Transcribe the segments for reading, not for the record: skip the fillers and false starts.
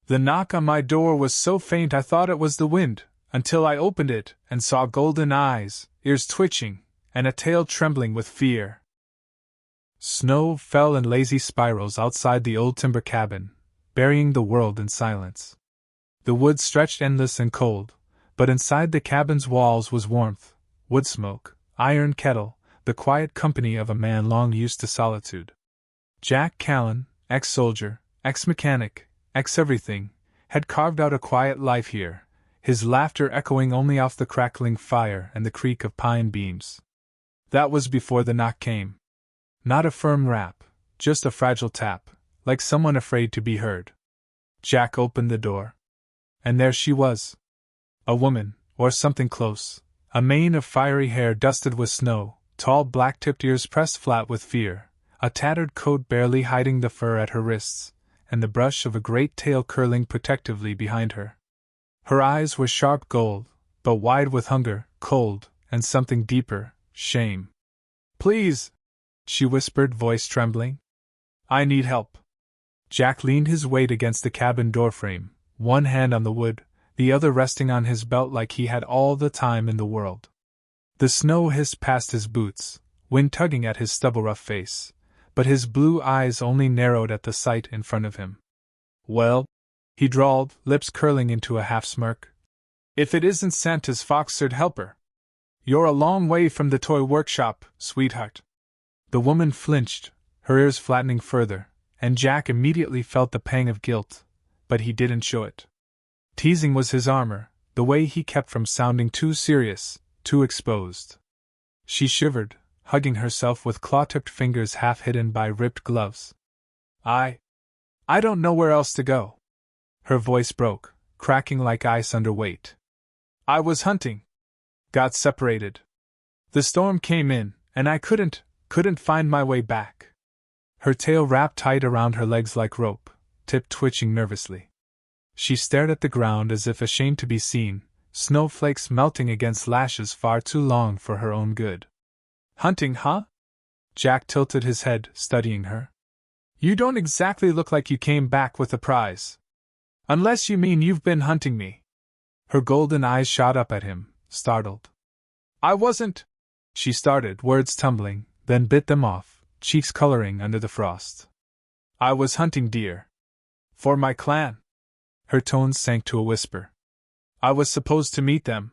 The knock on my door was so faint I thought it was the wind, until I opened it and saw golden eyes, ears twitching, and a tail trembling with fear. Snow fell in lazy spirals outside the old timber cabin, burying the world in silence. The woods stretched endless and cold, but inside the cabin's walls was warmth, wood smoke, iron kettle, the quiet company of a man long used to solitude. Jack Callan, ex-soldier, ex-mechanic, ex-everything, had carved out a quiet life here, his laughter echoing only off the crackling fire and the creak of pine beams. That was before the knock came. Not a firm rap, just a fragile tap, like someone afraid to be heard. Jack opened the door. And there she was. A woman, or something close, a mane of fiery hair dusted with snow, tall black-tipped ears pressed flat with fear, a tattered coat barely hiding the fur at her wrists, and the brush of a great tail curling protectively behind her. Her eyes were sharp gold, but wide with hunger, cold, and something deeper, shame. "Please," she whispered, voice trembling. "I need help." Jack leaned his weight against the cabin doorframe, one hand on the wood, the other resting on his belt like he had all the time in the world. The snow hissed past his boots, wind tugging at his stubble-rough face, but his blue eyes only narrowed at the sight in front of him. "Well," he drawled, lips curling into a half-smirk, "if it isn't Santa's fox-eared helper. You're a long way from the toy workshop, sweetheart." The woman flinched, her ears flattening further, and Jack immediately felt the pang of guilt, but he didn't show it. Teasing was his armor, the way he kept from sounding too serious, too exposed. She shivered, hugging herself with claw-tipped fingers half hidden by ripped gloves. I don't know where else to go." Her voice broke, cracking like ice under weight. "I was hunting. Got separated. The storm came in, and I couldn't find my way back." Her tail wrapped tight around her legs like rope, tip twitching nervously. She stared at the ground as if ashamed to be seen, snowflakes melting against lashes far too long for her own good. "Hunting, huh?" Jack tilted his head, studying her. "You don't exactly look like you came back with a prize. Unless you mean you've been hunting me." Her golden eyes shot up at him, startled. "I wasn't," she started, words tumbling, then bit them off, cheeks coloring under the frost. "I was hunting deer. For my clan." Her tones sank to a whisper. "I was supposed to meet them.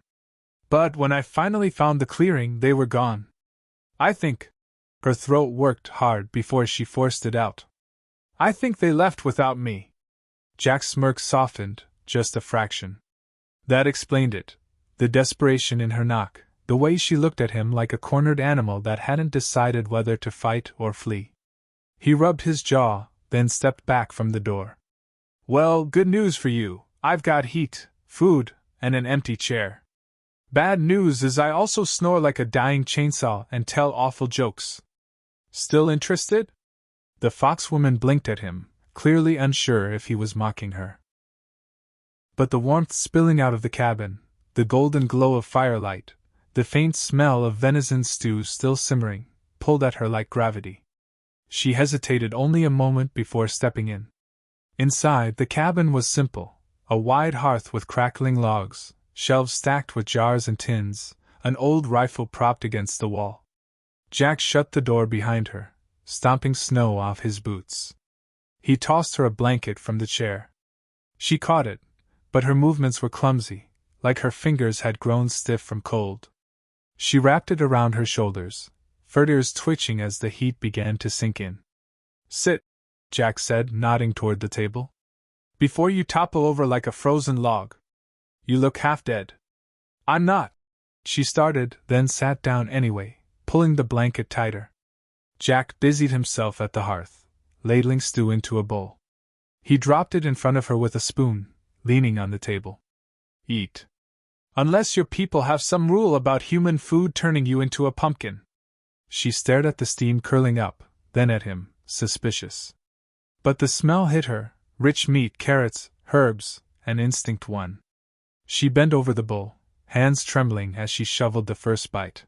But when I finally found the clearing, they were gone. I think—" her throat worked hard before she forced it out. "I think they left without me." Jack's smirk softened, just a fraction. That explained it, the desperation in her knock, the way she looked at him like a cornered animal that hadn't decided whether to fight or flee. He rubbed his jaw, then stepped back from the door. "Well, good news for you, I've got heat, food, and an empty chair. Bad news is I also snore like a dying chainsaw and tell awful jokes. Still interested?" The foxwoman blinked at him, clearly unsure if he was mocking her. But the warmth spilling out of the cabin, the golden glow of firelight, the faint smell of venison stew still simmering, pulled at her like gravity. She hesitated only a moment before stepping in. Inside, the cabin was simple, a wide hearth with crackling logs, shelves stacked with jars and tins, an old rifle propped against the wall. Jack shut the door behind her, stomping snow off his boots. He tossed her a blanket from the chair. She caught it, but her movements were clumsy, like her fingers had grown stiff from cold. She wrapped it around her shoulders, fur-ears twitching as the heat began to sink in. "Sit," Jack said, nodding toward the table. "Before you topple over like a frozen log. You look half dead." "I'm not." She started, then sat down anyway, pulling the blanket tighter. Jack busied himself at the hearth, ladling stew into a bowl. He dropped it in front of her with a spoon, leaning on the table. "Eat. Unless your people have some rule about human food turning you into a pumpkin." She stared at the steam curling up, then at him, suspicious. But the smell hit her, rich meat, carrots, herbs, and instinct won. She bent over the bowl, hands trembling as she shoveled the first bite.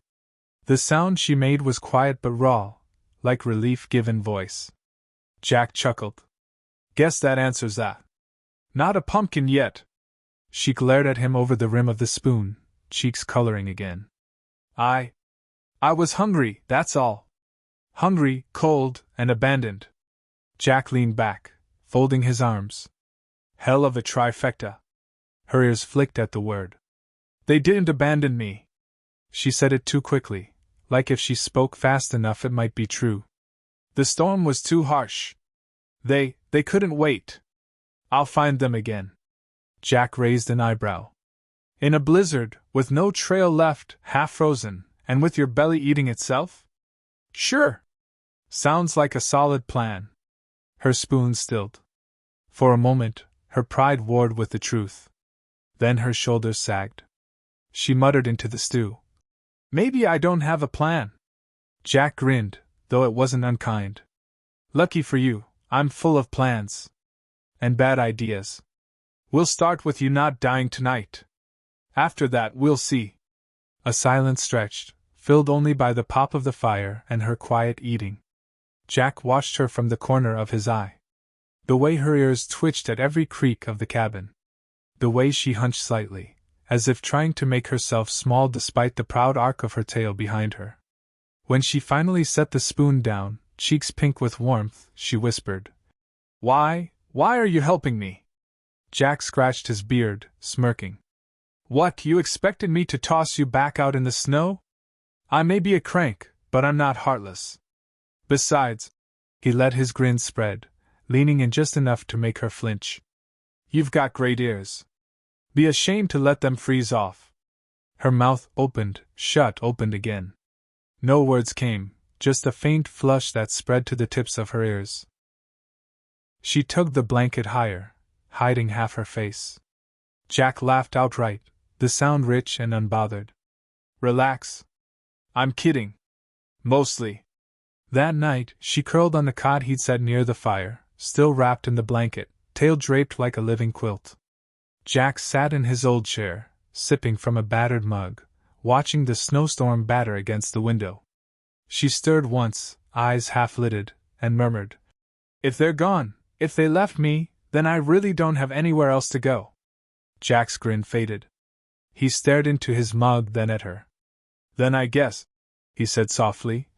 The sound she made was quiet but raw, like relief given voice. Jack chuckled. "Guess that answers that." Not a pumpkin yet. She glared at him over the rim of the spoon, cheeks coloring again. I was hungry, that's all. Hungry, cold, and abandoned. Jack leaned back, folding his arms. Hell of a trifecta. Her ears flicked at the word. They didn't abandon me. She said it too quickly, like if she spoke fast enough it might be true. The storm was too harsh. They couldn't wait. I'll find them again. Jack raised an eyebrow. In a blizzard, with no trail left, half frozen, and with your belly eating itself? Sure. Sounds like a solid plan. Her spoon stilled. For a moment, her pride warred with the truth. Then her shoulders sagged. She muttered into the stew. Maybe I don't have a plan. Jack grinned, though it wasn't unkind. Lucky for you, I'm full of plans. And bad ideas. We'll start with you not dying tonight. After that, we'll see. A silence stretched, filled only by the pop of the fire and her quiet eating. Jack watched her from the corner of his eye. The way her ears twitched at every creak of the cabin. The way she hunched slightly, as if trying to make herself small despite the proud arc of her tail behind her. When she finally set the spoon down, cheeks pink with warmth, she whispered, Why are you helping me? Jack scratched his beard, smirking. What, you expected me to toss you back out in the snow? I may be a crank, but I'm not heartless. Besides, he let his grin spread, leaning in just enough to make her flinch. You've got great ears. Be ashamed to let them freeze off. Her mouth opened, shut, opened again. No words came, just a faint flush that spread to the tips of her ears. She tugged the blanket higher, hiding half her face. Jack laughed outright, the sound rich and unbothered. Relax. I'm kidding. Mostly. That night, she curled on the cot he'd set near the fire, still wrapped in the blanket, tail draped like a living quilt. Jack sat in his old chair, sipping from a battered mug, watching the snowstorm batter against the window. She stirred once, eyes half-lidded, and murmured, If they're gone, if they left me, then I really don't have anywhere else to go. Jack's grin faded. He stared into his mug, then at her. Then I guess, he said softly,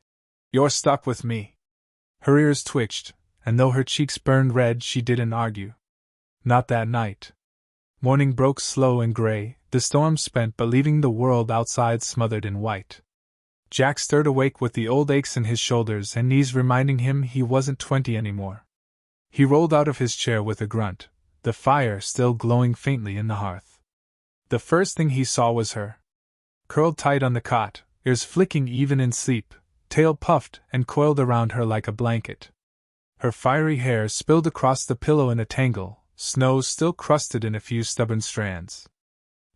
you're stuck with me. Her ears twitched, and though her cheeks burned red, she didn't argue. Not that night. Morning broke slow and gray, the storm spent but leaving the world outside smothered in white. Jack stirred awake with the old aches in his shoulders and knees reminding him he wasn't 20 anymore. He rolled out of his chair with a grunt, the fire still glowing faintly in the hearth. The first thing he saw was her. Curled tight on the cot, ears flicking even in sleep, tail puffed and coiled around her like a blanket. Her fiery hair spilled across the pillow in a tangle, snow still crusted in a few stubborn strands.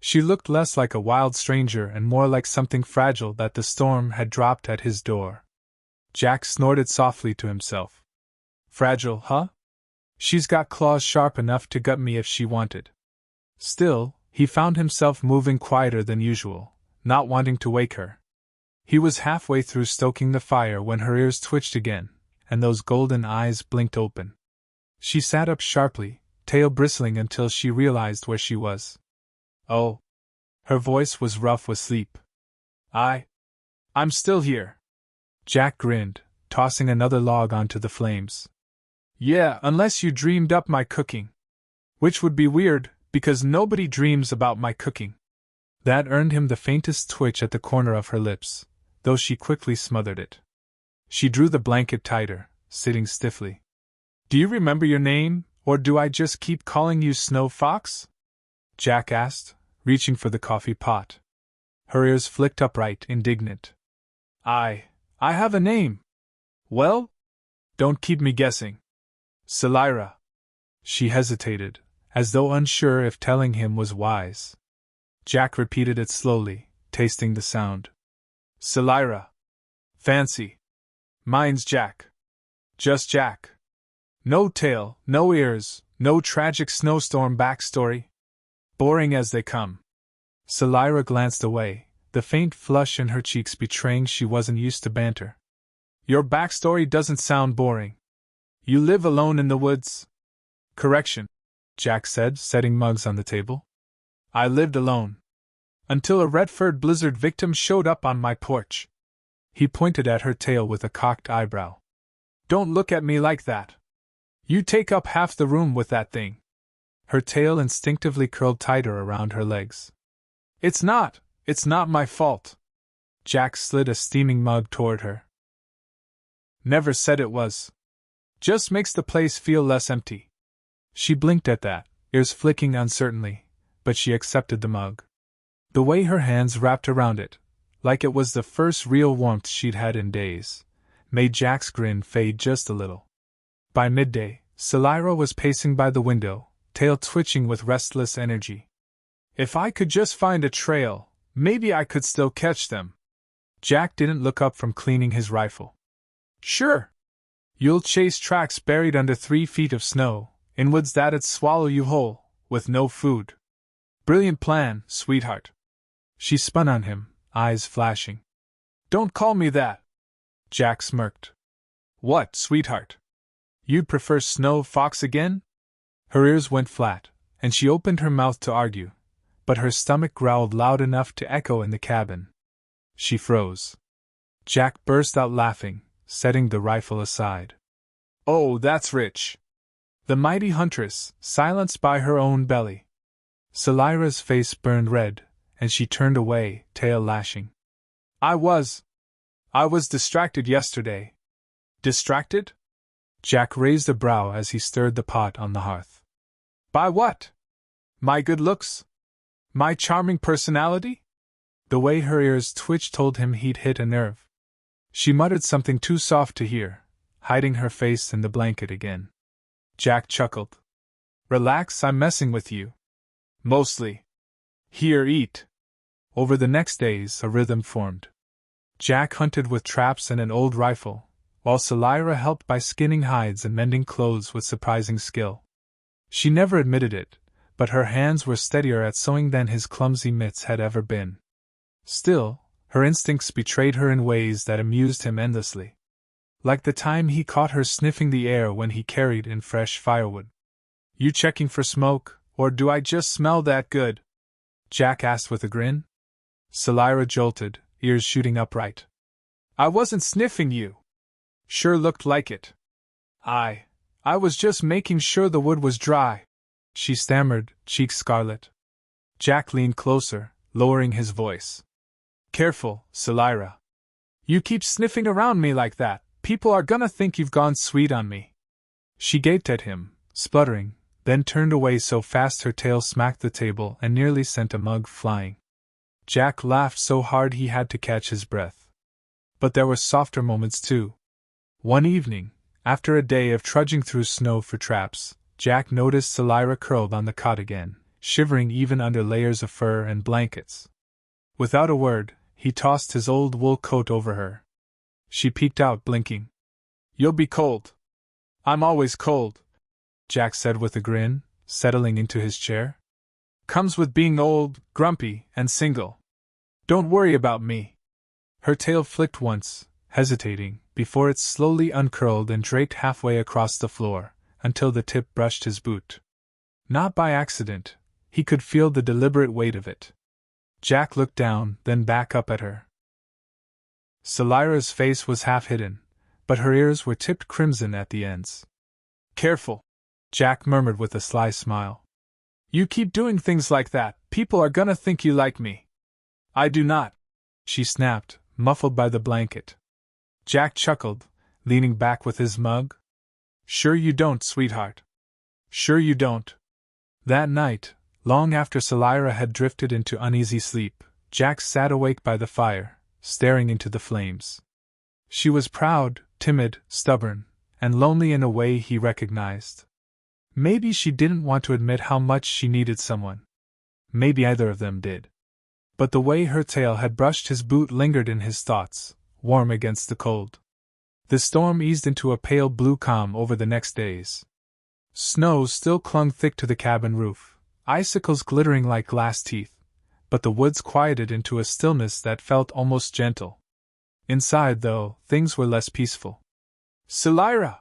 She looked less like a wild stranger and more like something fragile that the storm had dropped at his door. Jack snorted softly to himself. Fragile, huh? She's got claws sharp enough to gut me if she wanted. Still, he found himself moving quieter than usual, not wanting to wake her. He was halfway through stoking the fire when her ears twitched again, and those golden eyes blinked open. She sat up sharply, tail bristling until she realized where she was. Oh. Her voice was rough with sleep. I'm still here. Jack grinned, tossing another log onto the flames. Yeah, unless you dreamed up my cooking. Which would be weird, because nobody dreams about my cooking. That earned him the faintest twitch at the corner of her lips, though she quickly smothered it. She drew the blanket tighter, sitting stiffly. Do you remember your name, or do I just keep calling you Snow Fox? Jack asked, reaching for the coffee pot. Her ears flicked upright, indignant. I have a name. Well? Don't keep me guessing. Celira. She hesitated, as though unsure if telling him was wise. Jack repeated it slowly, tasting the sound. Celira. Fancy. Mine's Jack. Just Jack. No tail, no ears, no tragic snowstorm backstory. Boring as they come. Celira glanced away, the faint flush in her cheeks betraying she wasn't used to banter. Your backstory doesn't sound boring. You live alone in the woods? Correction. Jack said, setting mugs on the table. I lived alone. Until a Redford blizzard victim showed up on my porch. He pointed at her tail with a cocked eyebrow. Don't look at me like that. You take up half the room with that thing. Her tail instinctively curled tighter around her legs. It's not my fault. Jack slid a steaming mug toward her. Never said it was. Just makes the place feel less empty. She blinked at that, ears flicking uncertainly, but she accepted the mug. The way her hands wrapped around it, like it was the first real warmth she'd had in days, made Jack's grin fade just a little. By midday, Selira was pacing by the window, tail twitching with restless energy. If I could just find a trail, maybe I could still catch them. Jack didn't look up from cleaning his rifle. Sure. You'll chase tracks buried under 3 feet of snow, in woods that'd swallow you whole, with no food. Brilliant plan, sweetheart. She spun on him, eyes flashing. Don't call me that. Jack smirked. What, sweetheart? You'd prefer Snow Fox again? Her ears went flat, and she opened her mouth to argue, but her stomach growled loud enough to echo in the cabin. She froze. Jack burst out laughing, setting the rifle aside. Oh, that's rich. The mighty huntress, silenced by her own belly. Selira's face burned red, and she turned away, tail lashing. I was distracted yesterday. Distracted? Jack raised a brow as he stirred the pot on the hearth. By what? My good looks? My charming personality? The way her ears twitched told him he'd hit a nerve. She muttered something too soft to hear, hiding her face in the blanket again. Jack chuckled. Relax, I'm messing with you. Mostly. Here, eat. Over the next days, a rhythm formed. Jack hunted with traps and an old rifle, while Selira helped by skinning hides and mending clothes with surprising skill. She never admitted it, but her hands were steadier at sewing than his clumsy mitts had ever been. Still, her instincts betrayed her in ways that amused him endlessly. Like the time he caught her sniffing the air when he carried in fresh firewood. You checking for smoke, or do I just smell that good? Jack asked with a grin. Selira jolted, ears shooting upright. I wasn't sniffing you. Sure looked like it. I was just making sure the wood was dry, she stammered, cheeks scarlet. Jack leaned closer, lowering his voice. Careful, Selira. You keep sniffing around me like that, people are gonna think you've gone sweet on me. She gaped at him, spluttering, then turned away so fast her tail smacked the table and nearly sent a mug flying. Jack laughed so hard he had to catch his breath. But there were softer moments too. One evening, after a day of trudging through snow for traps, Jack noticed Selira curled on the cot again, shivering even under layers of fur and blankets. Without a word, he tossed his old wool coat over her. She peeked out, blinking. You'll be cold. I'm always cold, Jack said with a grin, settling into his chair. Comes with being old, grumpy, and single. Don't worry about me. Her tail flicked once, hesitating, before it slowly uncurled and draped halfway across the floor, until the tip brushed his boot. Not by accident, he could feel the deliberate weight of it. Jack looked down, then back up at her. Selira's face was half hidden, but her ears were tipped crimson at the ends. Careful, Jack murmured with a sly smile. You keep doing things like that, people are gonna think you like me. I do not, she snapped, muffled by the blanket. Jack chuckled, leaning back with his mug. Sure you don't, sweetheart. Sure you don't. That night, long after Selira had drifted into uneasy sleep, Jack sat awake by the fire, staring into the flames. She was proud, timid, stubborn, and lonely in a way he recognized. Maybe she didn't want to admit how much she needed someone. Maybe either of them did. But the way her tail had brushed his boot lingered in his thoughts, warm against the cold. The storm eased into a pale blue calm over the next days. Snow still clung thick to the cabin roof, icicles glittering like glass teeth, but the woods quieted into a stillness that felt almost gentle. Inside, though, things were less peaceful. Selira!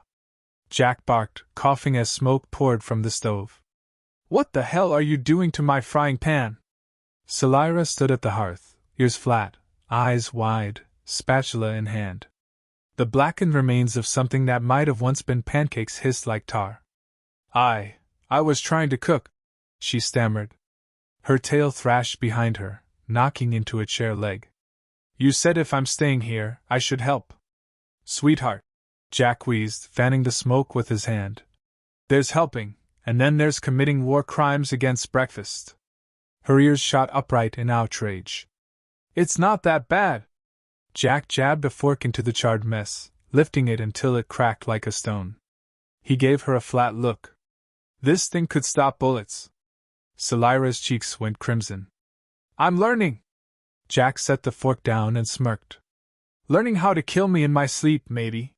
Jack barked, coughing as smoke poured from the stove. What the hell are you doing to my frying pan? Selira stood at the hearth, ears flat, eyes wide, spatula in hand. The blackened remains of something that might have once been pancakes hissed like tar. I was trying to cook, she stammered. Her tail thrashed behind her, knocking into a chair leg. You said if I'm staying here, I should help. Sweetheart, Jack wheezed, fanning the smoke with his hand. There's helping, and then there's committing war crimes against breakfast. Her ears shot upright in outrage. It's not that bad. Jack jabbed a fork into the charred mess, lifting it until it cracked like a stone. He gave her a flat look. This thing could stop bullets. Selira's cheeks went crimson. I'm learning. Jack set the fork down and smirked. Learning how to kill me in my sleep, maybe.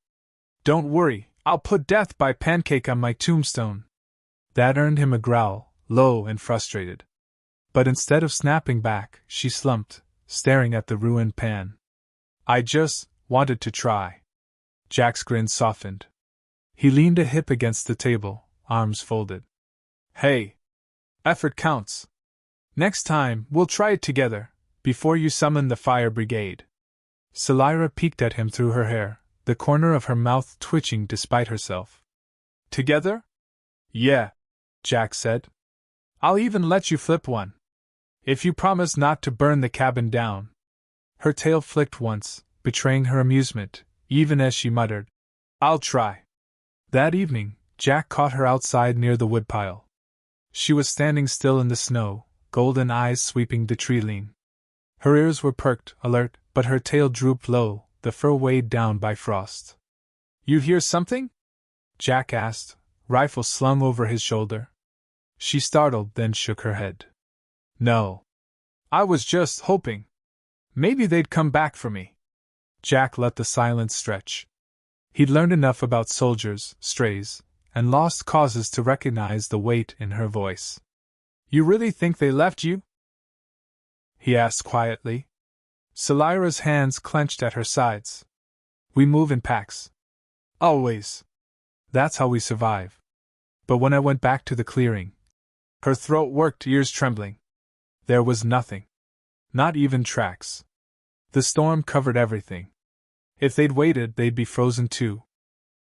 Don't worry, I'll put death by pancake on my tombstone. That earned him a growl, low and frustrated. But instead of snapping back, she slumped, staring at the ruined pan. I just wanted to try. Jack's grin softened. He leaned a hip against the table, arms folded. Hey! Effort counts. Next time, we'll try it together, before you summon the fire brigade. Selira peeked at him through her hair, the corner of her mouth twitching despite herself. Together? Yeah, Jack said. I'll even let you flip one. If you promise not to burn the cabin down. Her tail flicked once, betraying her amusement, even as she muttered, I'll try. That evening, Jack caught her outside near the woodpile. She was standing still in the snow, golden eyes sweeping the tree line. Her ears were perked, alert, but her tail drooped low, the fur weighed down by frost. You hear something? Jack asked, rifle slung over his shoulder. She startled, then shook her head. No. I was just hoping. Maybe they'd come back for me. Jack let the silence stretch. He'd learned enough about soldiers, strays, and lost causes to recognize the weight in her voice. You really think they left you? He asked quietly. Selira's hands clenched at her sides. We move in packs. Always. That's how we survive. But when I went back to the clearing, her throat worked, ears trembling. There was nothing. Not even tracks. The storm covered everything. If they'd waited, they'd be frozen too.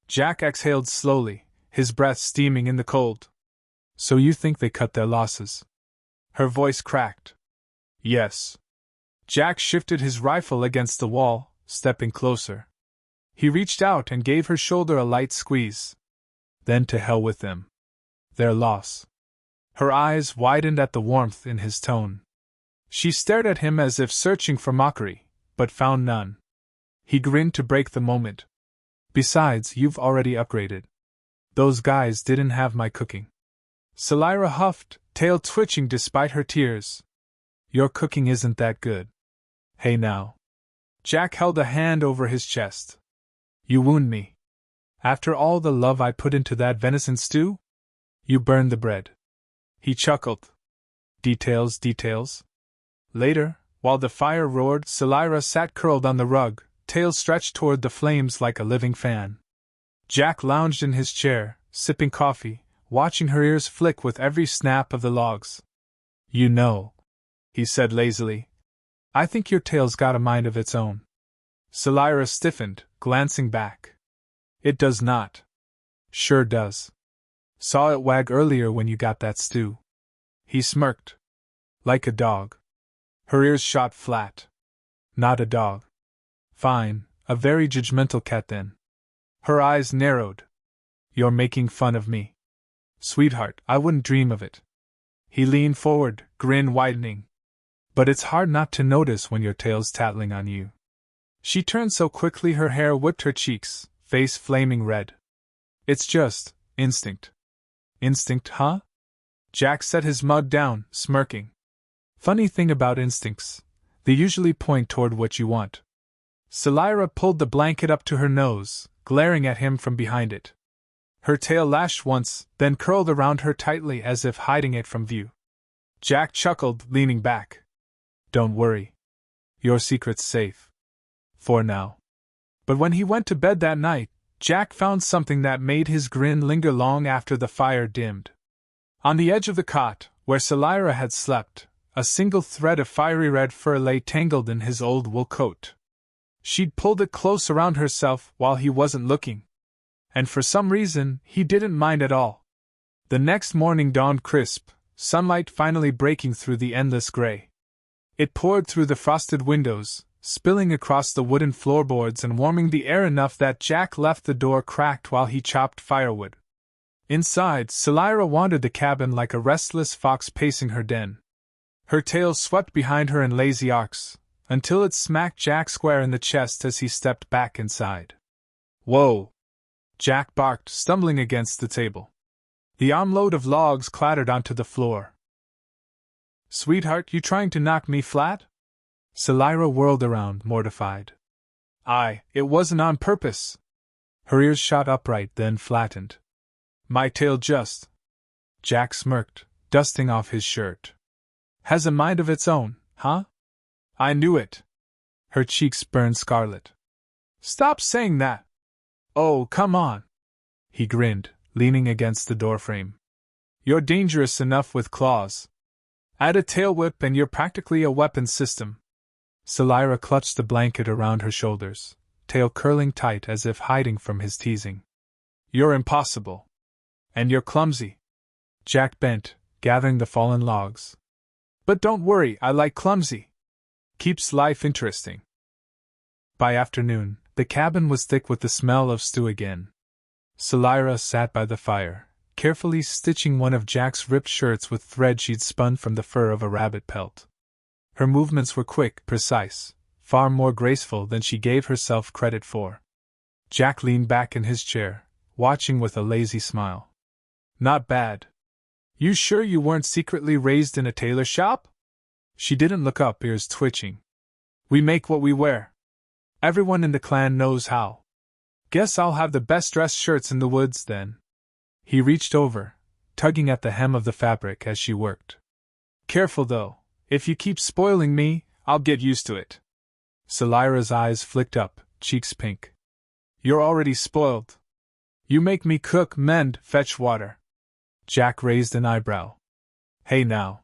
Jack exhaled slowly, his breath steaming in the cold. So you think they cut their losses? Her voice cracked. Yes. Jack shifted his rifle against the wall, stepping closer. He reached out and gave her shoulder a light squeeze. Then to hell with them. Their loss. Her eyes widened at the warmth in his tone. She stared at him as if searching for mockery, but found none. He grinned to break the moment. Besides, you've already upgraded. Those guys didn't have my cooking. Selira huffed, tail twitching despite her tears. Your cooking isn't that good. Hey now. Jack held a hand over his chest. You wound me. After all the love I put into that venison stew? You burned the bread. He chuckled. Details. Later, while the fire roared, Selira sat curled on the rug, tail stretched toward the flames like a living fan. Jack lounged in his chair, sipping coffee, watching her ears flick with every snap of the logs. You know, he said lazily, I think your tail's got a mind of its own. Selira stiffened, glancing back. It does not. Sure does. Saw it wag earlier when you got that stew. He smirked. Like a dog. Her ears shot flat. Not a dog. Fine, a very judgmental cat then. Her eyes narrowed. You're making fun of me. Sweetheart, I wouldn't dream of it. He leaned forward, grin widening. But it's hard not to notice when your tail's tattling on you. She turned so quickly her hair whipped her cheeks, face flaming red. It's just instinct. Instinct, huh? Jack set his mug down, smirking. Funny thing about instincts, they usually point toward what you want. Selira pulled the blanket up to her nose, glaring at him from behind it. Her tail lashed once, then curled around her tightly as if hiding it from view. Jack chuckled, leaning back. Don't worry. Your secret's safe. For now. But when he went to bed that night, Jack found something that made his grin linger long after the fire dimmed. On the edge of the cot, where Selira had slept, a single thread of fiery red fur lay tangled in his old wool coat. She'd pulled it close around herself while he wasn't looking. And for some reason, he didn't mind at all. The next morning dawned crisp, sunlight finally breaking through the endless gray. It poured through the frosted windows, spilling across the wooden floorboards and warming the air enough that Jack left the door cracked while he chopped firewood. Inside, Selira wandered the cabin like a restless fox pacing her den. Her tail swept behind her in lazy arcs, until it smacked Jack square in the chest as he stepped back inside. "Whoa!" Jack barked, stumbling against the table. The armload of logs clattered onto the floor. "Sweetheart, you trying to knock me flat?" Selira whirled around, mortified. It wasn't on purpose." Her ears shot upright, then flattened. "My tail just—" Jack smirked, dusting off his shirt. "Has a mind of its own, huh?" "I knew it." Her cheeks burned scarlet. "Stop saying that." "Oh, come on." He grinned, leaning against the doorframe. "You're dangerous enough with claws. Add a tail whip and you're practically a weapons system." Selira clutched the blanket around her shoulders, tail curling tight as if hiding from his teasing. "You're impossible. And you're clumsy." Jack bent, gathering the fallen logs. "But don't worry, I like clumsy. Keeps life interesting." By afternoon, the cabin was thick with the smell of stew again. Selira sat by the fire, carefully stitching one of Jack's ripped shirts with thread she'd spun from the fur of a rabbit pelt. Her movements were quick, precise, far more graceful than she gave herself credit for. Jack leaned back in his chair, watching with a lazy smile. "Not bad. You sure you weren't secretly raised in a tailor shop?" She didn't look up, ears twitching. "We make what we wear. Everyone in the clan knows how. Guess I'll have the best dressed shirts in the woods, then." He reached over, tugging at the hem of the fabric as she worked. "Careful, though. If you keep spoiling me, I'll get used to it." Selira's eyes flicked up, cheeks pink. "You're already spoiled. You make me cook, mend, fetch water." Jack raised an eyebrow. "Hey now.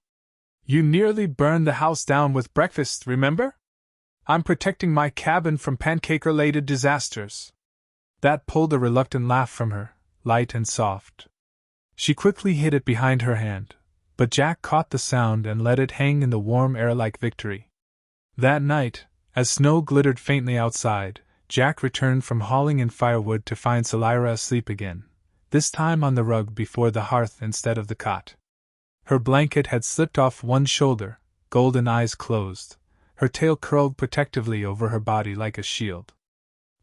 You nearly burned the house down with breakfast, remember? I'm protecting my cabin from pancake-related disasters." That pulled a reluctant laugh from her, light and soft. She quickly hid it behind her hand, but Jack caught the sound and let it hang in the warm air like victory. That night, as snow glittered faintly outside, Jack returned from hauling in firewood to find Selira asleep again, this time on the rug before the hearth instead of the cot. Her blanket had slipped off one shoulder, golden eyes closed, her tail curled protectively over her body like a shield.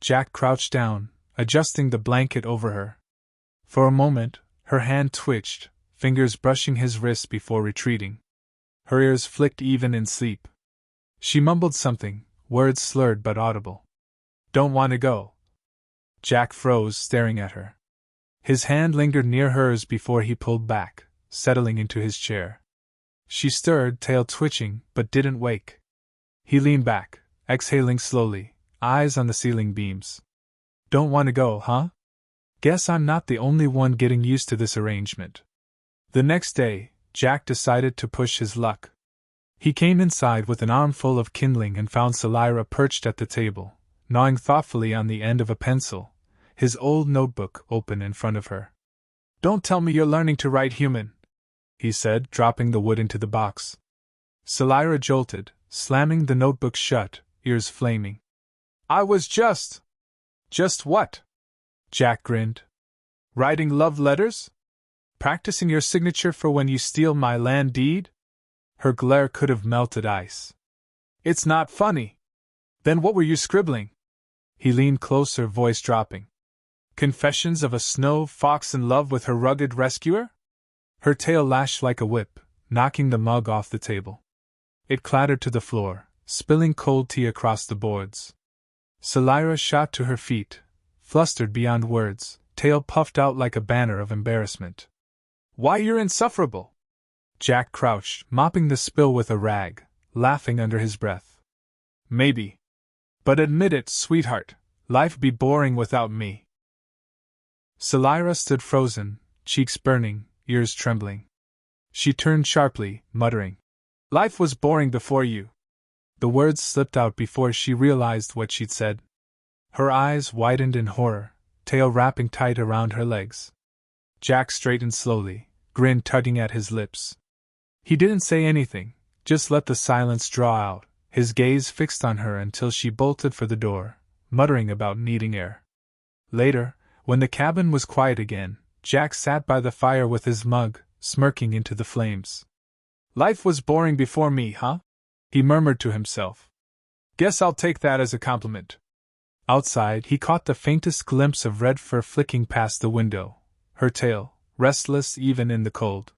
Jack crouched down, adjusting the blanket over her. For a moment, her hand twitched, fingers brushing his wrist before retreating. Her ears flicked even in sleep. She mumbled something, words slurred but audible. "Don't want to go." Jack froze, staring at her. His hand lingered near hers before he pulled back, settling into his chair. She stirred, tail twitching, but didn't wake. He leaned back, exhaling slowly, eyes on the ceiling beams. "Don't want to go, huh? Guess I'm not the only one getting used to this arrangement." The next day, Jack decided to push his luck. He came inside with an armful of kindling and found Selira perched at the table, gnawing thoughtfully on the end of a pencil, his old notebook open in front of her. "Don't tell me you're learning to write human," he said, dropping the wood into the box. Selira jolted, slamming the notebook shut, ears flaming. "I was just what?" Jack grinned. "Writing love letters? Practicing your signature for when you steal my land deed?" Her glare could have melted ice. "It's not funny." "Then what were you scribbling?" He leaned closer, voice dropping. "Confessions of a snow fox in love with her rugged rescuer?" Her tail lashed like a whip, knocking the mug off the table. It clattered to the floor, spilling cold tea across the boards. Selira shot to her feet, flustered beyond words, tail puffed out like a banner of embarrassment. "Why, you're insufferable!" Jack crouched, mopping the spill with a rag, laughing under his breath. "Maybe. But admit it, sweetheart, life'd be boring without me." Selira stood frozen, cheeks burning, ears trembling. She turned sharply, muttering, "Life was boring before you." The words slipped out before she realized what she'd said. Her eyes widened in horror, tail wrapping tight around her legs. Jack straightened slowly, grin tugging at his lips. He didn't say anything, just let the silence draw out, his gaze fixed on her until she bolted for the door, muttering about needing air. Later, when the cabin was quiet again, Jack sat by the fire with his mug, smirking into the flames. "Life was boring before me, huh?" he murmured to himself. "Guess I'll take that as a compliment." Outside, he caught the faintest glimpse of red fur flicking past the window, her tail, restless even in the cold.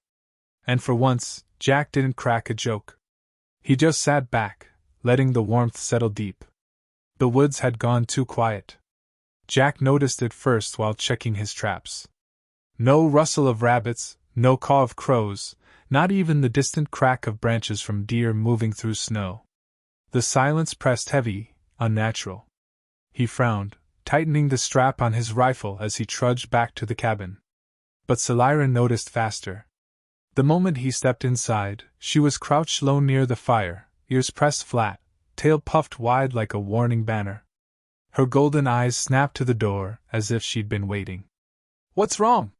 And for once, Jack didn't crack a joke. He just sat back, letting the warmth settle deep. The woods had gone too quiet. Jack noticed it first while checking his traps. No rustle of rabbits, no caw of crows, not even the distant crack of branches from deer moving through snow. The silence pressed heavy, unnatural. He frowned, tightening the strap on his rifle as he trudged back to the cabin. But Salira noticed faster. The moment he stepped inside, she was crouched low near the fire, ears pressed flat, tail puffed wide like a warning banner. Her golden eyes snapped to the door as if she'd been waiting. "What's wrong?"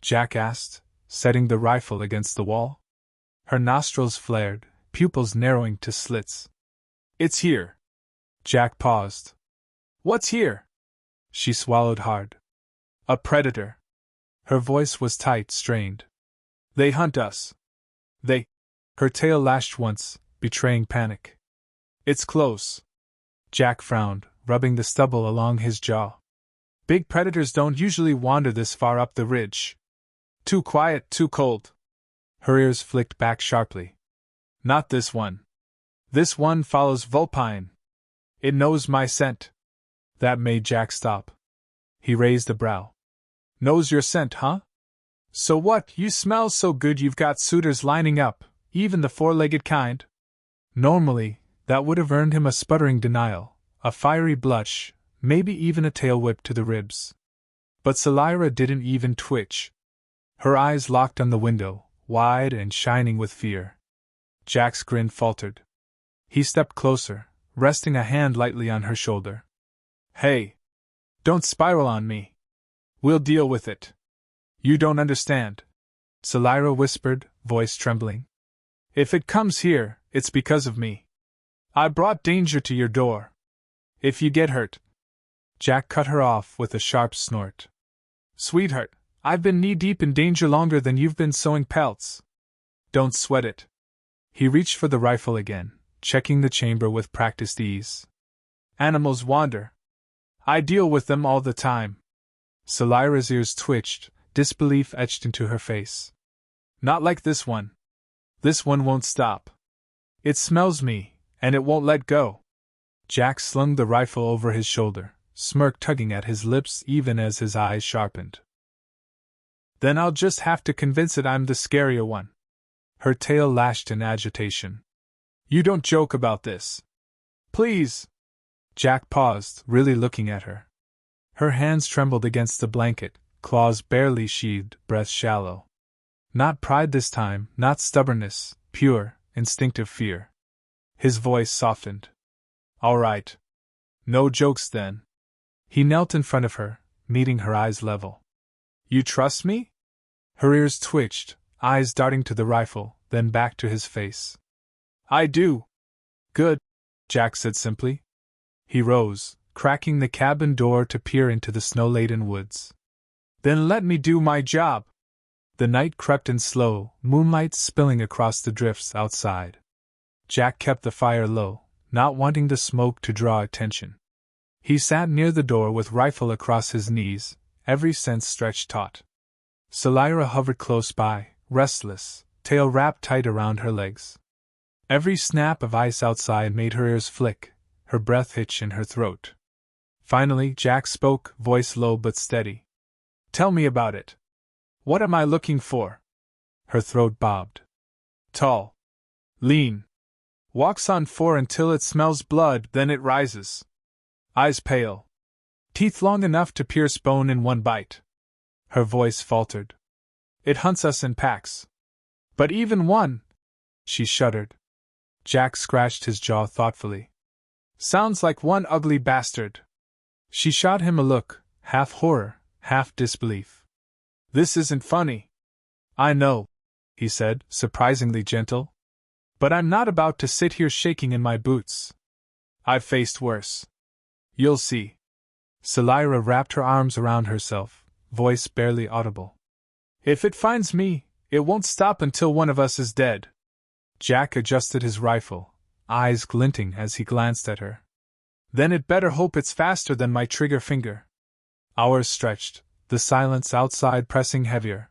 Jack asked, setting the rifle against the wall. Her nostrils flared, pupils narrowing to slits. "It's here." Jack paused. "What's here?" She swallowed hard. "A predator." Her voice was tight, strained. "They hunt us." "They..." Her tail lashed once, betraying panic. "It's close." Jack frowned, rubbing the stubble along his jaw. "Big predators don't usually wander this far up the ridge. Too quiet, too cold." Her ears flicked back sharply. "Not this one. This one follows Vulpine. It knows my scent." That made Jack stop. He raised a brow. "Knows your scent, huh? So what, you smell so good you've got suitors lining up, even the four-legged kind?" Normally, that would have earned him a sputtering denial, a fiery blush, maybe even a tail whip to the ribs. But Salira didn't even twitch. Her eyes locked on the window, wide and shining with fear. Jack's grin faltered. He stepped closer, resting a hand lightly on her shoulder. "Hey! Don't spiral on me. We'll deal with it." "You don't understand," Salira whispered, voice trembling. "If it comes here, it's because of me. I brought danger to your door. If you get hurt..." Jack cut her off with a sharp snort. "Sweetheart, I've been knee-deep in danger longer than you've been sewing pelts. Don't sweat it." He reached for the rifle again, checking the chamber with practiced ease. "Animals wander. I deal with them all the time." Salira's ears twitched, disbelief etched into her face. "Not like this one. This one won't stop. It smells me, and it won't let go." Jack slung the rifle over his shoulder, smirk tugging at his lips even as his eyes sharpened. "Then I'll just have to convince it I'm the scarier one." Her tail lashed in agitation. "You don't joke about this. Please." Jack paused, really looking at her. Her hands trembled against the blanket, claws barely sheathed, breath shallow. Not pride this time, not stubbornness, pure, instinctive fear. His voice softened. "All right. No jokes then." He knelt in front of her, meeting her eyes level. "You trust me?" Her ears twitched, eyes darting to the rifle, then back to his face. "I do." "Good," Jack said simply. He rose, cracking the cabin door to peer into the snow-laden woods. "Then let me do my job." The night crept in slow, moonlight spilling across the drifts outside. Jack kept the fire low, not wanting the smoke to draw attention. He sat near the door with rifle across his knees, every sense stretched taut. Salira hovered close by, restless, tail wrapped tight around her legs. Every snap of ice outside made her ears flick, her breath hitch in her throat. Finally, Jack spoke, voice low but steady. "Tell me about it. What am I looking for?" Her throat bobbed. "Tall. Lean. Walks on four until it smells blood, then it rises. Eyes pale. Teeth long enough to pierce bone in one bite." Her voice faltered. "It hunts us in packs." But even one? She shuddered. Jack scratched his jaw thoughtfully. Sounds like one ugly bastard. She shot him a look, half horror, half disbelief. This isn't funny. I know, he said, surprisingly gentle. But I'm not about to sit here shaking in my boots. I've faced worse. You'll see. Selira wrapped her arms around herself, voice barely audible. If it finds me, it won't stop until one of us is dead. Jack adjusted his rifle, eyes glinting as he glanced at her. Then it better hope it's faster than my trigger finger. Hours stretched, the silence outside pressing heavier.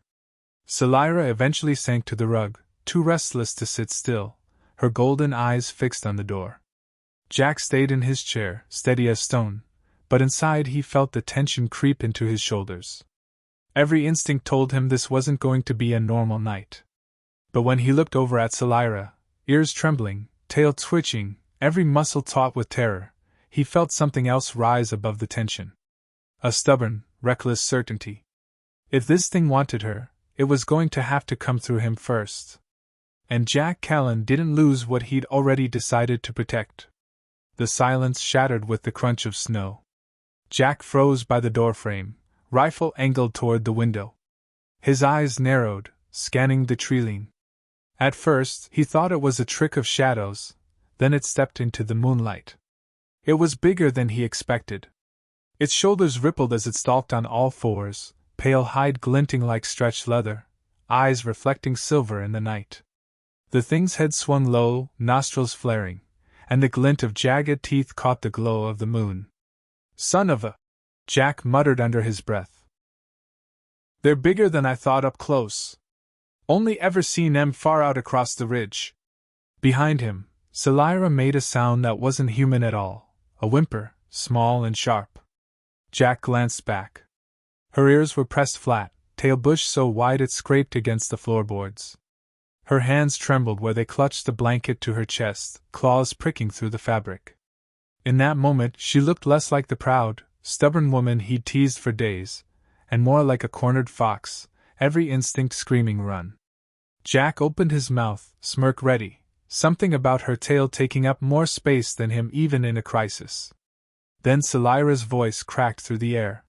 Selira eventually sank to the rug, too restless to sit still, her golden eyes fixed on the door. Jack stayed in his chair, steady as stone, but inside he felt the tension creep into his shoulders. Every instinct told him this wasn't going to be a normal night. But when he looked over at Selira, ears trembling, tail twitching, every muscle taut with terror, he felt something else rise above the tension. A stubborn, reckless certainty. If this thing wanted her, it was going to have to come through him first. And Jack Callan didn't lose what he'd already decided to protect. The silence shattered with the crunch of snow. Jack froze by the doorframe, rifle angled toward the window. His eyes narrowed, scanning the treeline. At first, he thought it was a trick of shadows, then it stepped into the moonlight. It was bigger than he expected. Its shoulders rippled as it stalked on all fours, pale hide glinting like stretched leather, eyes reflecting silver in the night. The thing's head swung low, nostrils flaring, and the glint of jagged teeth caught the glow of the moon. Son of a... Jack muttered under his breath. They're bigger than I thought up close. Only ever seen 'em far out across the ridge. Behind him, Selira made a sound that wasn't human at all, a whimper, small and sharp. Jack glanced back. Her ears were pressed flat, tail bushed so wide it scraped against the floorboards. Her hands trembled where they clutched the blanket to her chest, claws pricking through the fabric. In that moment she looked less like the proud, stubborn woman he'd teased for days, and more like a cornered fox, every instinct screaming run. Jack opened his mouth, smirk ready, something about her tail taking up more space than him even in a crisis. Then Selira's voice cracked through the air.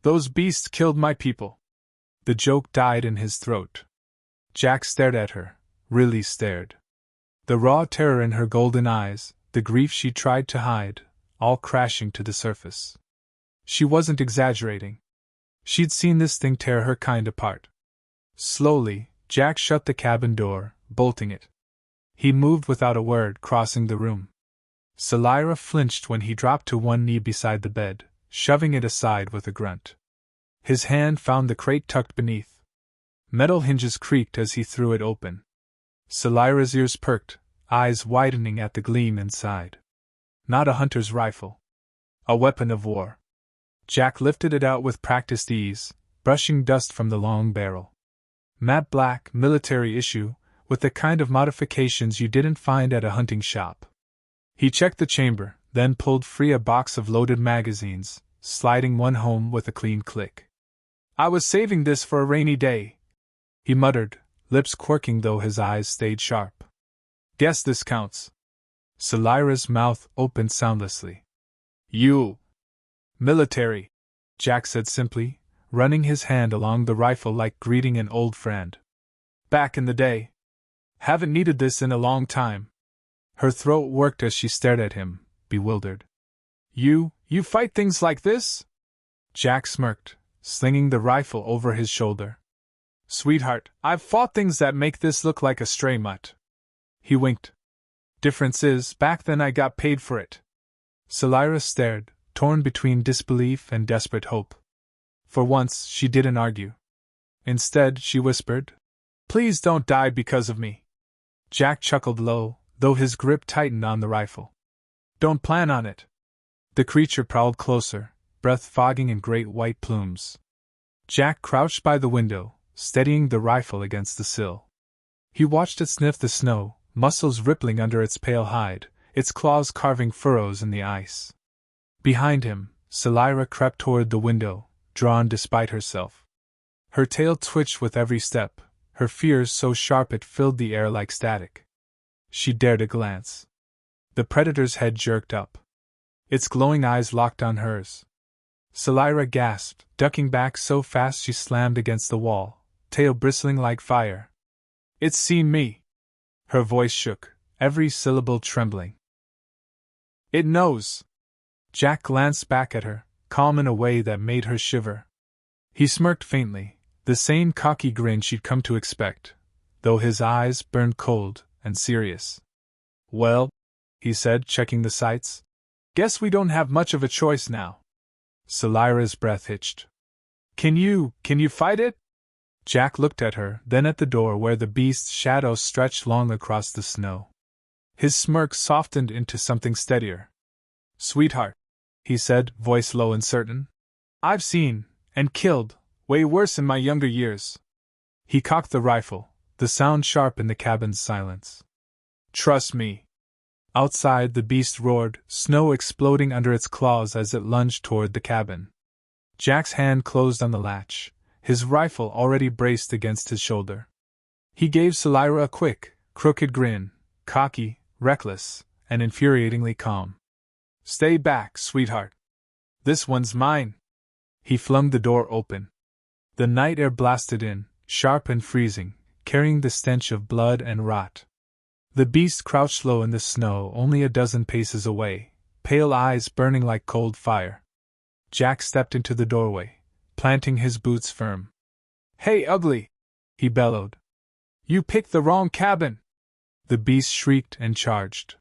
Those beasts killed my people. The joke died in his throat. Jack stared at her, really stared. The raw terror in her golden eyes, the grief she tried to hide, all crashing to the surface. She wasn't exaggerating. She'd seen this thing tear her kind apart. Slowly, Jack shut the cabin door, bolting it. He moved without a word, crossing the room. Selira flinched when he dropped to one knee beside the bed, shoving it aside with a grunt. His hand found the crate tucked beneath. Metal hinges creaked as he threw it open. Selira's ears perked, eyes widening at the gleam inside. Not a hunter's rifle. A weapon of war. Jack lifted it out with practiced ease, brushing dust from the long barrel. Matte black, military issue, with the kind of modifications you didn't find at a hunting shop. He checked the chamber, then pulled free a box of loaded magazines, sliding one home with a clean click. I was saving this for a rainy day, he muttered, lips quirking though his eyes stayed sharp. Guess this counts. Selira's mouth opened soundlessly. You. Military, Jack said simply, running his hand along the rifle like greeting an old friend. Back in the day. Haven't needed this in a long time. Her throat worked as she stared at him, bewildered. You fight things like this? Jack smirked, slinging the rifle over his shoulder. Sweetheart, I've fought things that make this look like a stray mutt. He winked. Difference is, back then I got paid for it. Selira stared, torn between disbelief and desperate hope. For once, she didn't argue. Instead, she whispered, Please don't die because of me. Jack chuckled low, though his grip tightened on the rifle. Don't plan on it. The creature prowled closer, breath fogging in great white plumes. Jack crouched by the window, steadying the rifle against the sill. He watched it sniff the snow, muscles rippling under its pale hide, its claws carving furrows in the ice. Behind him, Selira crept toward the window, drawn despite herself. Her tail twitched with every step, her fears so sharp it filled the air like static. She dared a glance. The predator's head jerked up. Its glowing eyes locked on hers. Salira gasped, ducking back so fast she slammed against the wall, tail bristling like fire. "It's seen me!" Her voice shook, every syllable trembling. "It knows!" Jack glanced back at her, calm in a way that made her shiver. He smirked faintly, the same cocky grin she'd come to expect, though his eyes burned cold and serious. "Well," he said, checking the sights, "guess we don't have much of a choice now." Salira's breath hitched. Can you fight it?" Jack looked at her, then at the door where the beast's shadow stretched long across the snow. His smirk softened into something steadier. "Sweetheart," he said, voice low and certain, "I've seen, and killed, way worse in my younger years." He cocked the rifle, the sound sharp in the cabin's silence. "Trust me." Outside, the beast roared, snow exploding under its claws as it lunged toward the cabin. Jack's hand closed on the latch, his rifle already braced against his shoulder. He gave Salira a quick, crooked grin, cocky, reckless, and infuriatingly calm. "Stay back, sweetheart. This one's mine." He flung the door open. The night air blasted in, sharp and freezing, carrying the stench of blood and rot. The beast crouched low in the snow only a dozen paces away, pale eyes burning like cold fire. Jack stepped into the doorway, planting his boots firm. "Hey, ugly!" he bellowed. "You picked the wrong cabin!" The beast shrieked and charged.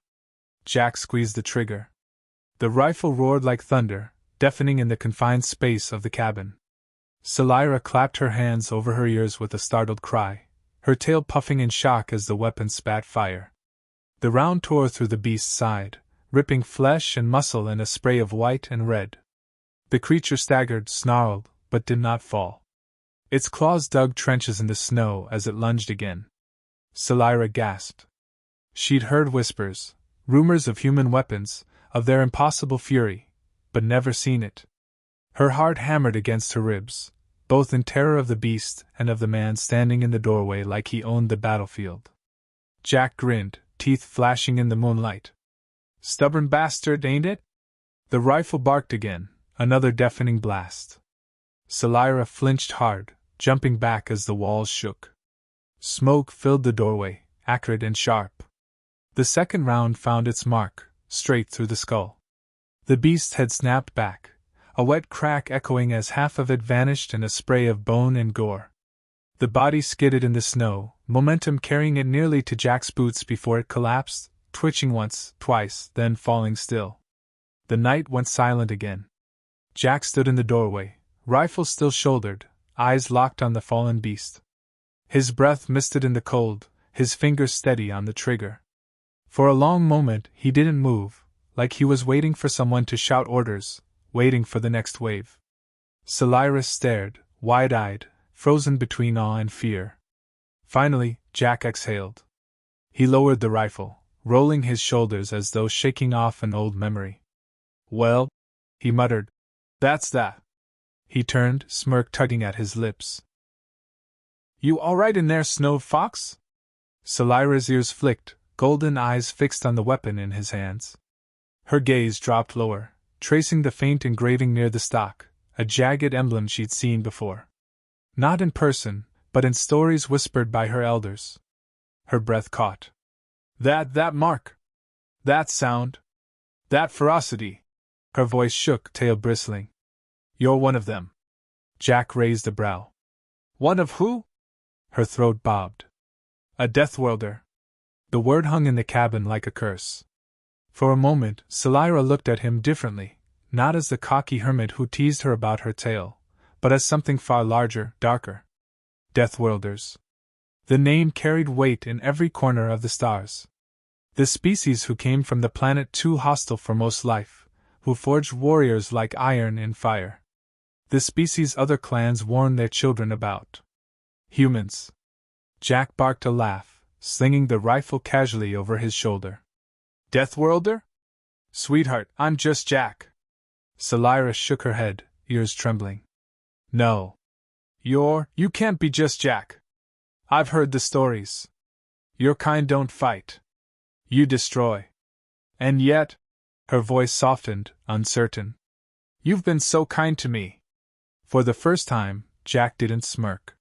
Jack squeezed the trigger. The rifle roared like thunder, deafening in the confined space of the cabin. Salira clapped her hands over her ears with a startled cry, her tail puffing in shock as the weapon spat fire. The round tore through the beast's side, ripping flesh and muscle in a spray of white and red. The creature staggered, snarled, but did not fall. Its claws dug trenches in the snow as it lunged again. Salira gasped. She'd heard whispers, rumors of human weapons, of their impossible fury, but never seen it. Her heart hammered against her ribs, both in terror of the beast and of the man standing in the doorway like he owned the battlefield. Jack grinned, teeth flashing in the moonlight. "Stubborn bastard, ain't it?" The rifle barked again, another deafening blast. Salira flinched hard, jumping back as the walls shook. Smoke filled the doorway, acrid and sharp. The second round found its mark, straight through the skull. The beast's head snapped back, a wet crack echoing as half of it vanished in a spray of bone and gore. The body skidded in the snow, momentum carrying it nearly to Jack's boots before it collapsed, twitching once, twice, then falling still. The night went silent again. Jack stood in the doorway, rifle still shouldered, eyes locked on the fallen beast. His breath misted in the cold, his fingers steady on the trigger. For a long moment he didn't move, like he was waiting for someone to shout orders, waiting for the next wave. Salira stared, wide-eyed, frozen between awe and fear. Finally, Jack exhaled. He lowered the rifle, rolling his shoulders as though shaking off an old memory. "Well," he muttered, "that's that." He turned, smirk tugging at his lips. "You all right in there, Snow Fox?" Salira's ears flicked, golden eyes fixed on the weapon in his hands. Her gaze dropped lower, tracing the faint engraving near the stock, a jagged emblem she'd seen before. Not in person, but in stories whispered by her elders. Her breath caught. That mark! That sound! That ferocity! Her voice shook, tail bristling. "You're one of them." Jack raised a brow. "One of who?" Her throat bobbed. "A Deathworlder." The word hung in the cabin like a curse. For a moment, Salira looked at him differently, not as the cocky hermit who teased her about her tale, but as something far larger, darker. Deathworlders. The name carried weight in every corner of the stars. The species who came from the planet too hostile for most life, who forged warriors like iron in fire. The species other clans warned their children about. Humans. Jack barked a laugh, slinging the rifle casually over his shoulder. "Deathworlder? Sweetheart, I'm just Jack." Salira shook her head, ears trembling. "No. You can't be just Jack." I've heard the stories. Your kind don't fight. You destroy. And yet, her voice softened, uncertain. You've been so kind to me. For the first time, Jack didn't smirk.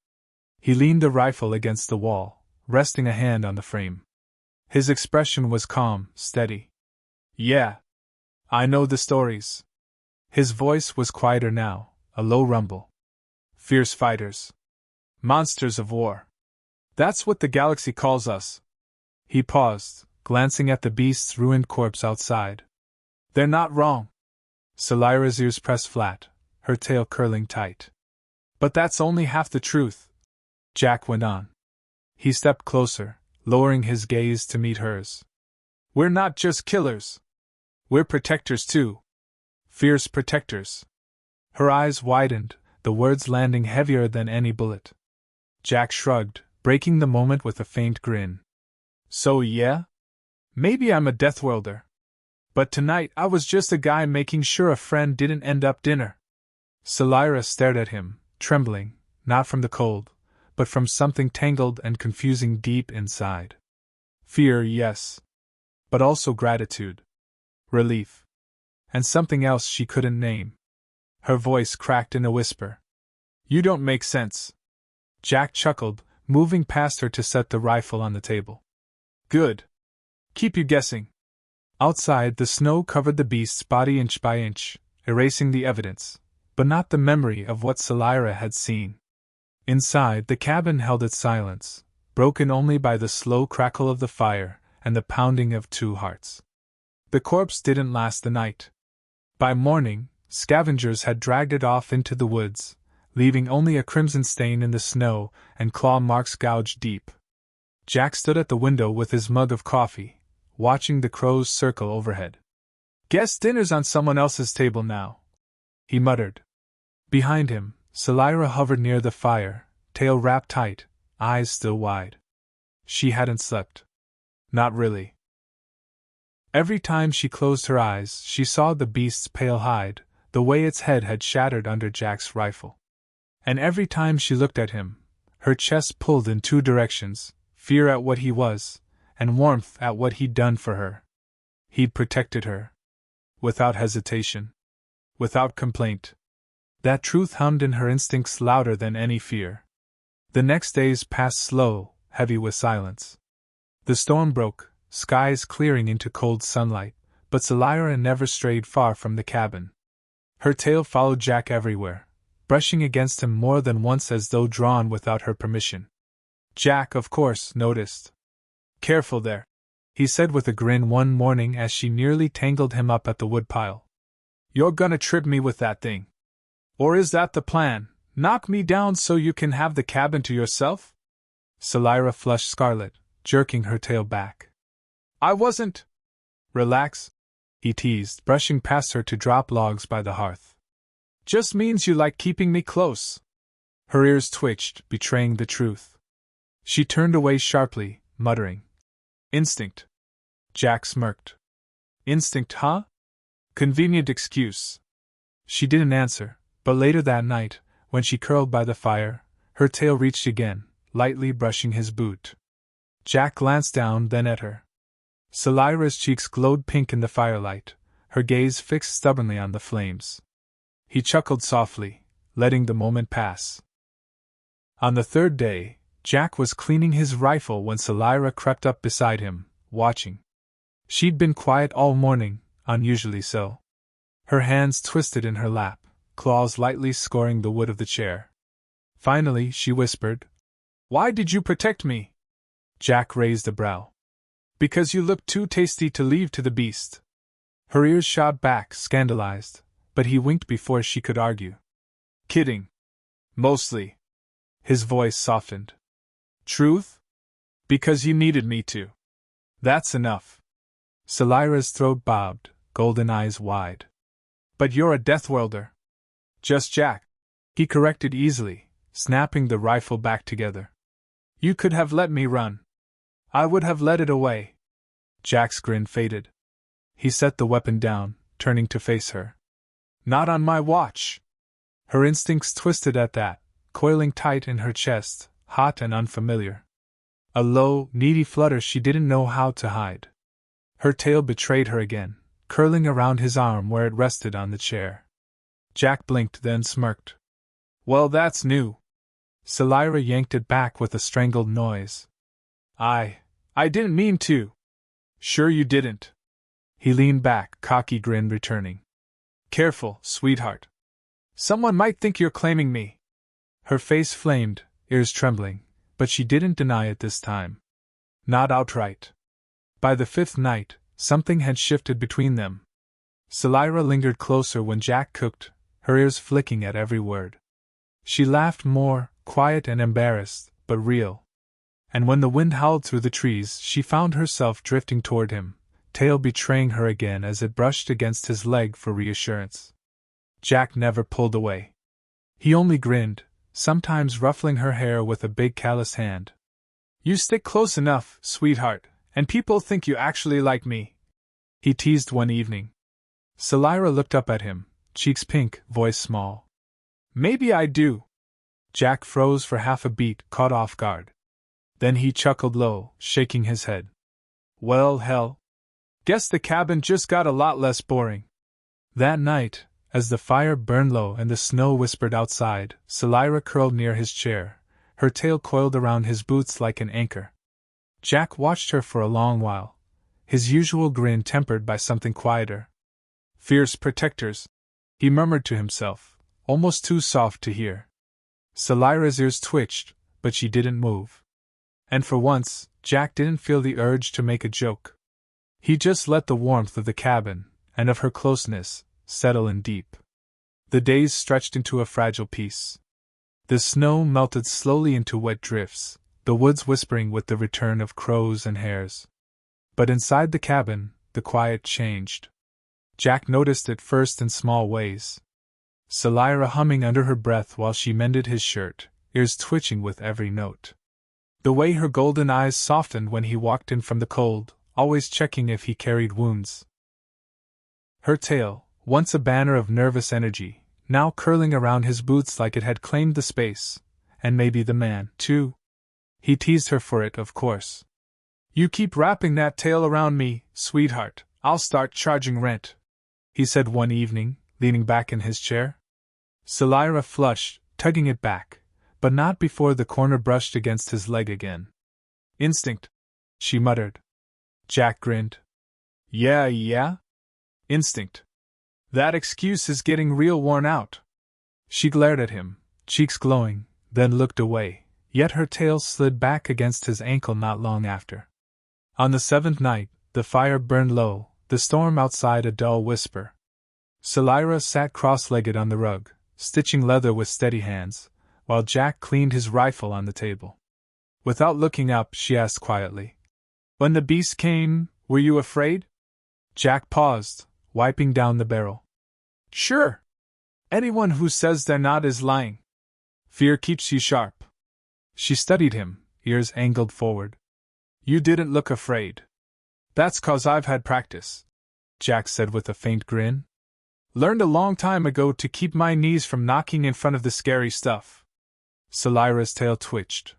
He leaned the rifle against the wall, resting a hand on the frame. His expression was calm, steady. Yeah. I know the stories. His voice was quieter now, a low rumble. Fierce fighters. Monsters of war. That's what the galaxy calls us. He paused, glancing at the beast's ruined corpse outside. They're not wrong. Salira's ears pressed flat, her tail curling tight. But that's only half the truth, Jack went on. He stepped closer, lowering his gaze to meet hers. We're not just killers. We're protectors too. Fierce protectors. Her eyes widened, the words landing heavier than any bullet. Jack shrugged, breaking the moment with a faint grin. So yeah? Maybe I'm a Deathworlder. But tonight I was just a guy making sure a friend didn't end up dinner. Salira stared at him, trembling, not from the cold, but from something tangled and confusing deep inside. Fear, yes. But also gratitude. Relief. And something else she couldn't name. Her voice cracked in a whisper. You don't make sense. Jack chuckled, moving past her to set the rifle on the table. Good. Keep you guessing. Outside, the snow covered the beast's body inch by inch, erasing the evidence, but not the memory of what Salira had seen. Inside, the cabin held its silence, broken only by the slow crackle of the fire and the pounding of two hearts. The corpse didn't last the night. By morning, scavengers had dragged it off into the woods, leaving only a crimson stain in the snow and claw marks gouged deep. Jack stood at the window with his mug of coffee, watching the crows circle overhead. Guess dinner's on someone else's table now, he muttered. Behind him, Salira hovered near the fire, tail wrapped tight, eyes still wide. She hadn't slept. Not really. Every time she closed her eyes, she saw the beast's pale hide, the way its head had shattered under Jack's rifle. And every time she looked at him, her chest pulled in two directions, fear at what he was, and warmth at what he'd done for her. He'd protected her. Without hesitation. Without complaint. That truth hummed in her instincts louder than any fear. The next days passed slow, heavy with silence. The storm broke, skies clearing into cold sunlight, but Salira never strayed far from the cabin. Her tail followed Jack everywhere, brushing against him more than once as though drawn without her permission. Jack, of course, noticed. Careful there, he said with a grin one morning as she nearly tangled him up at the woodpile. You're gonna trip me with that thing. Or is that the plan? Knock me down so you can have the cabin to yourself? Salira flushed scarlet, jerking her tail back. I wasn't. Relax, he teased, brushing past her to drop logs by the hearth. Just means you like keeping me close. Her ears twitched, betraying the truth. She turned away sharply, muttering. Instinct. Jack smirked. Instinct, huh? Convenient excuse. She didn't answer, but later that night, when she curled by the fire, her tail reached again, lightly brushing his boot. Jack glanced down, then at her. Salira's cheeks glowed pink in the firelight, her gaze fixed stubbornly on the flames. He chuckled softly, letting the moment pass. On the third day, Jack was cleaning his rifle when Salira crept up beside him, watching. She'd been quiet all morning, unusually so. Her hands twisted in her lap, claws lightly scoring the wood of the chair. Finally, she whispered, Why did you protect me? Jack raised a brow. Because you looked too tasty to leave to the beast. Her ears shot back, scandalized, but he winked before she could argue. Kidding. Mostly. His voice softened. Truth? Because you needed me to. That's enough. Salira's throat bobbed, golden eyes wide. But you're a Deathworlder. Just Jack. He corrected easily, snapping the rifle back together. You could have let me run. I would have let it away. Jack's grin faded. He set the weapon down, turning to face her. Not on my watch. Her instincts twisted at that, coiling tight in her chest, hot and unfamiliar. A low, needy flutter she didn't know how to hide. Her tail betrayed her again, curling around his arm where it rested on the chair. Jack blinked, then smirked. Well, that's new. Salira yanked it back with a strangled noise. I didn't mean to. Sure you didn't. He leaned back, cocky grin returning. Careful, sweetheart. Someone might think you're claiming me. Her face flamed, ears trembling, but she didn't deny it this time. Not outright. By the fifth night, something had shifted between them. Salira lingered closer when Jack cooked, her ears flicking at every word. She laughed more, quiet and embarrassed, but real. And when the wind howled through the trees, she found herself drifting toward him, tail betraying her again as it brushed against his leg for reassurance. Jack never pulled away. He only grinned, sometimes ruffling her hair with a big callous hand. You stick close enough, sweetheart, and people think you actually like me, he teased one evening. Salira looked up at him, cheeks pink, voice small. Maybe I do. Jack froze for half a beat, caught off guard. Then he chuckled low, shaking his head. Well, hell. Guess the cabin just got a lot less boring. That night, as the fire burned low and the snow whispered outside, Salira curled near his chair, her tail coiled around his boots like an anchor. Jack watched her for a long while, his usual grin tempered by something quieter. Fierce protectors, he murmured to himself, almost too soft to hear. Salira's ears twitched, but she didn't move. And for once, Jack didn't feel the urge to make a joke. He just let the warmth of the cabin, and of her closeness, settle in deep. The days stretched into a fragile peace. The snow melted slowly into wet drifts, the woods whispering with the return of crows and hares. But inside the cabin, the quiet changed. Jack noticed it first in small ways. Salira humming under her breath while she mended his shirt, ears twitching with every note. The way her golden eyes softened when he walked in from the cold, always checking if he carried wounds. Her tail, once a banner of nervous energy, now curling around his boots like it had claimed the space, and maybe the man, too. He teased her for it, of course. You keep wrapping that tail around me, sweetheart, I'll start charging rent, he said one evening, leaning back in his chair. Salira flushed, tugging it back, but not before the corner brushed against his leg again. Instinct, she muttered. Jack grinned. Yeah? Instinct. That excuse is getting real worn out. She glared at him, cheeks glowing, then looked away, yet her tail slid back against his ankle not long after. On the seventh night, the fire burned low, the storm outside a dull whisper. Salira sat cross-legged on the rug, stitching leather with steady hands, while Jack cleaned his rifle on the table. Without looking up, she asked quietly, When the beast came, were you afraid? Jack paused, wiping down the barrel. Sure. Anyone who says they're not is lying. Fear keeps you sharp. She studied him, ears angled forward. You didn't look afraid. That's 'cause I've had practice, Jack said with a faint grin. Learned a long time ago to keep my knees from knocking in front of the scary stuff. Salira's tail twitched.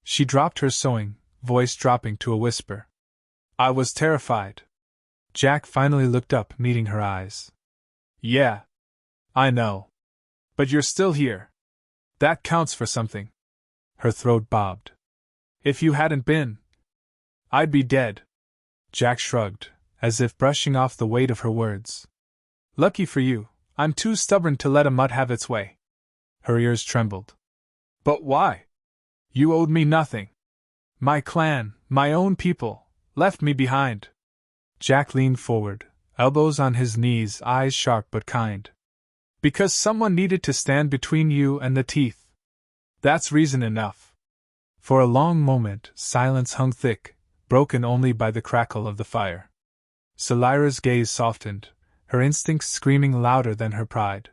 She dropped her sewing, voice dropping to a whisper. I was terrified. Jack finally looked up, meeting her eyes. Yeah. I know. But you're still here. That counts for something. Her throat bobbed. If you hadn't been, I'd be dead. Jack shrugged, as if brushing off the weight of her words. Lucky for you, I'm too stubborn to let a mutt have its way. Her ears trembled. But why? You owed me nothing. My clan, my own people, left me behind. Jack leaned forward, elbows on his knees, eyes sharp but kind. Because someone needed to stand between you and the teeth. That's reason enough. For a long moment, silence hung thick, broken only by the crackle of the fire. Salira's gaze softened, her instincts screaming louder than her pride.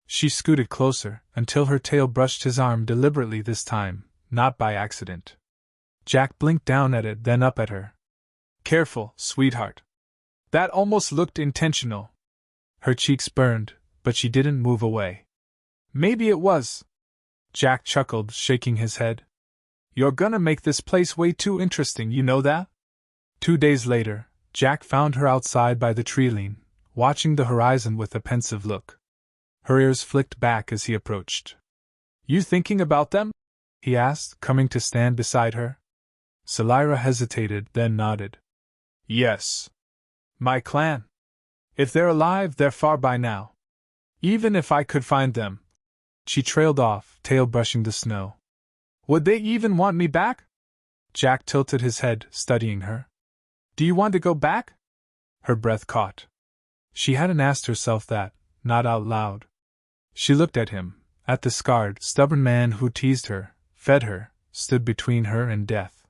She scooted closer, until her tail brushed his arm deliberately this time, not by accident. Jack blinked down at it, then up at her. Careful, sweetheart. That almost looked intentional. Her cheeks burned, but she didn't move away. Maybe it was. Jack chuckled, shaking his head. You're gonna make this place way too interesting, you know that? 2 days later, Jack found her outside by the treeline, watching the horizon with a pensive look. Her ears flicked back as he approached. You thinking about them? He asked, coming to stand beside her. Selira hesitated, then nodded. Yes. My clan. If they're alive, they're far by now. Even if I could find them. She trailed off, tail brushing the snow. Would they even want me back? Jack tilted his head, studying her. Do you want to go back? Her breath caught. She hadn't asked herself that, not out loud. She looked at him, at the scarred, stubborn man who teased her, fed her, stood between her and death.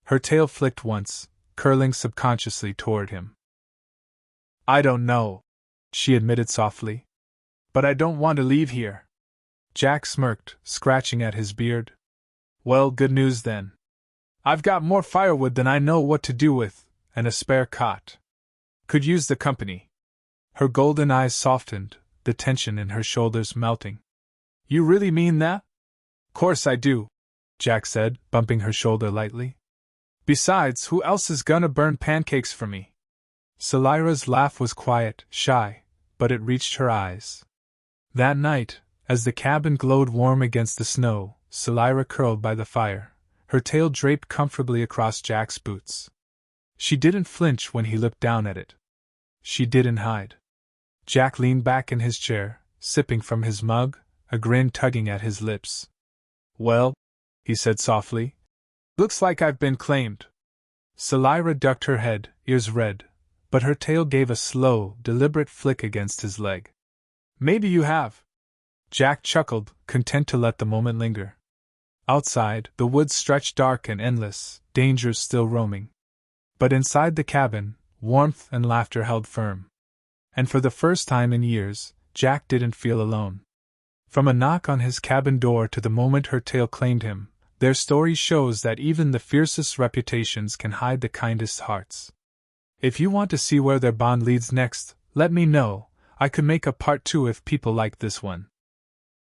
Her tail flicked once, curling subconsciously toward him. I don't know, she admitted softly. But I don't want to leave here. Jack smirked, scratching at his beard. Well, good news then. I've got more firewood than I know what to do with, and a spare cot. Could use the company. Her golden eyes softened, the tension in her shoulders melting. You really mean that? Course I do, Jack said, bumping her shoulder lightly. Besides, who else is gonna burn pancakes for me? Selira's laugh was quiet, shy, but it reached her eyes. That night, as the cabin glowed warm against the snow, Selira curled by the fire, her tail draped comfortably across Jack's boots. She didn't flinch when he looked down at it. She didn't hide. Jack leaned back in his chair, sipping from his mug, a grin tugging at his lips. Well, he said softly, looks like I've been claimed. Selira ducked her head, ears red, but her tail gave a slow, deliberate flick against his leg. Maybe you have. Jack chuckled, content to let the moment linger. Outside, the woods stretched dark and endless, dangers still roaming. But inside the cabin, warmth and laughter held firm. And for the first time in years, Jack didn't feel alone. From a knock on his cabin door to the moment her tail claimed him, their story shows that even the fiercest reputations can hide the kindest hearts. If you want to see where their bond leads next, let me know. I could make a part 2 if people like this one.